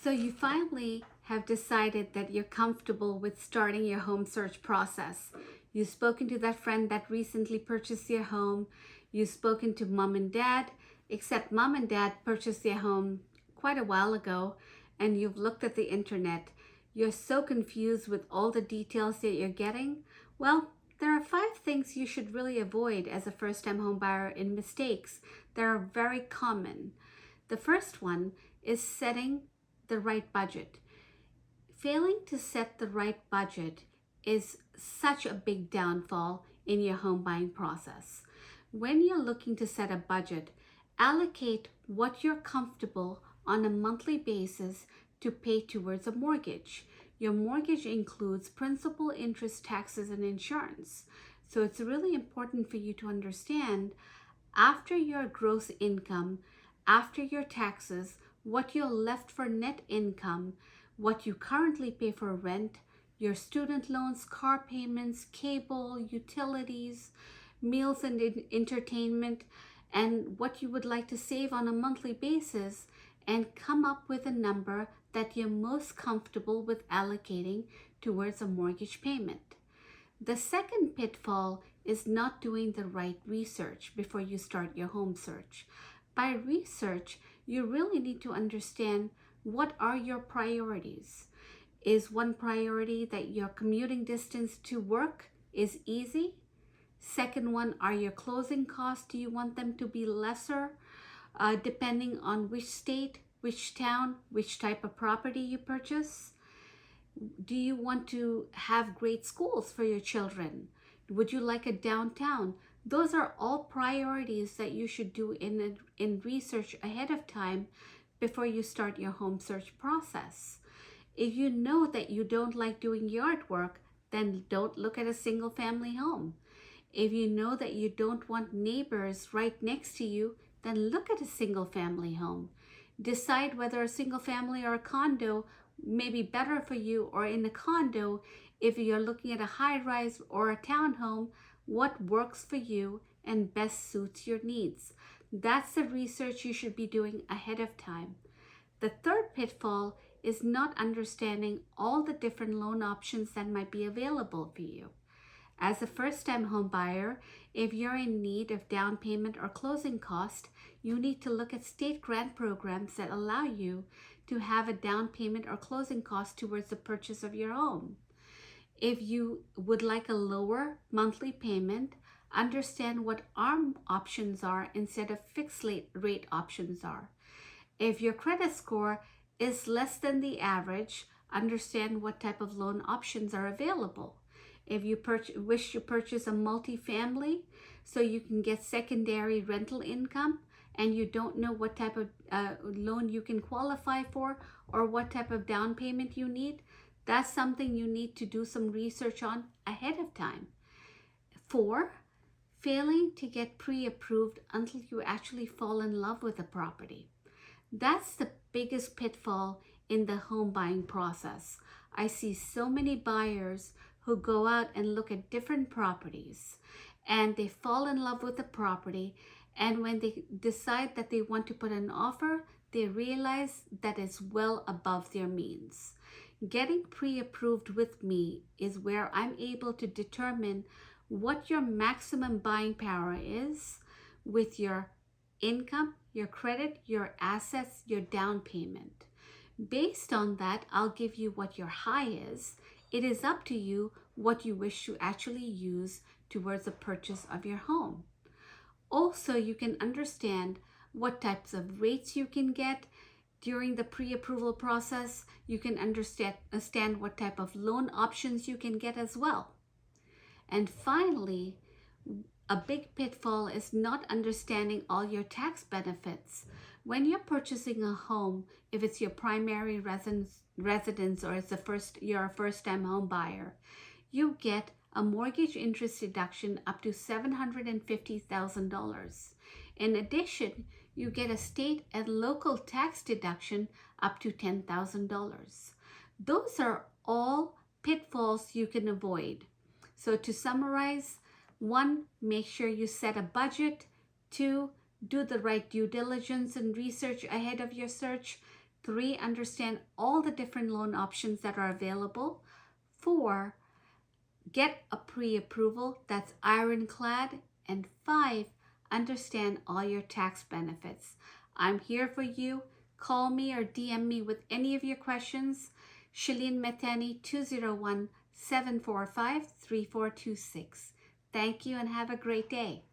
So you finally have decided that you're comfortable with starting your home search process. You've spoken to that friend that recently purchased your home. You've spoken to mom and dad, except mom and dad purchased their home quite a while ago, and you've looked at the internet. You're so confused with all the details that you're getting. Well, there are 5 things you should really avoid as a first-time home buyer in mistakes that are very common. The first one is setting the right budget. Failing to set the right budget is such a big downfall in your home buying process. When you're looking to set a budget, allocate what you're comfortable on a monthly basis to pay towards a mortgage. Your mortgage includes principal, interest, taxes, and insurance. So it's really important for you to understand after your gross income, after your taxes, what you're left for net income, what you currently pay for rent, your student loans, car payments, cable, utilities, meals and entertainment, and what you would like to save on a monthly basis, and come up with a number that you're most comfortable with allocating towards a mortgage payment. The second pitfall is not doing the right research before you start your home search. By research, you really need to understand what are your priorities. Is one priority that your commuting distance to work is easy? Second one, are your closing costs, do you want them to be lesser depending on which state, which town, which type of property you purchase? Do you want to have great schools for your children? Would you like a downtown? Those are all priorities that you should do in research ahead of time before you start your home search process. If you know that you don't like doing yard work, then don't look at a single family home. If you know that you don't want neighbors right next to you, then look at a single family home. Decide whether a single family or a condo may be better for you, or in a condo, if you're looking at a high-rise or a townhome, what works for you and best suits your needs. That's the research you should be doing ahead of time. The third pitfall is not understanding all the different loan options that might be available for you. As a first-time home buyer, if you're in need of down payment or closing cost, you need to look at state grant programs that allow you to have a down payment or closing cost towards the purchase of your home. If you would like a lower monthly payment, understand what ARM options are instead of fixed rate options are. If your credit score is less than the average, understand what type of loan options are available. If you wish to purchase a multifamily so you can get secondary rental income and you don't know what type of loan you can qualify for or what type of down payment you need, that's something you need to do some research on ahead of time. 4, failing to get pre-approved until you actually fall in love with a property. That's the biggest pitfall in the home buying process. I see so many buyers who go out and look at different properties and they fall in love with the property, and when they decide that they want to put an offer, they realize that it's well above their means. Getting pre-approved with me is where I'm able to determine what your maximum buying power is with your income, your credit, your assets, your down payment. Based on that, I'll give you what your high is. It is up to you what you wish to actually use towards the purchase of your home. Also, you can understand what types of rates you can get during the pre-approval process. You can understand what type of loan options you can get as well. And finally, a big pitfall is not understanding all your tax benefits. When you're purchasing a home, if it's your primary residence or you're a first-time home buyer, you get a mortgage interest deduction up to $750,000. In addition, you get a state and local tax deduction up to $10,000. Those are all pitfalls you can avoid. So to summarize, 1, make sure you set a budget. 2, do the right due diligence and research ahead of your search. 3, understand all the different loan options that are available. 4, get a pre-approval that's ironclad. And 5, understand all your tax benefits. I'm here for you. Call me or DM me with any of your questions. Shaleen Mahtani, 201-745-3426. Thank you and have a great day.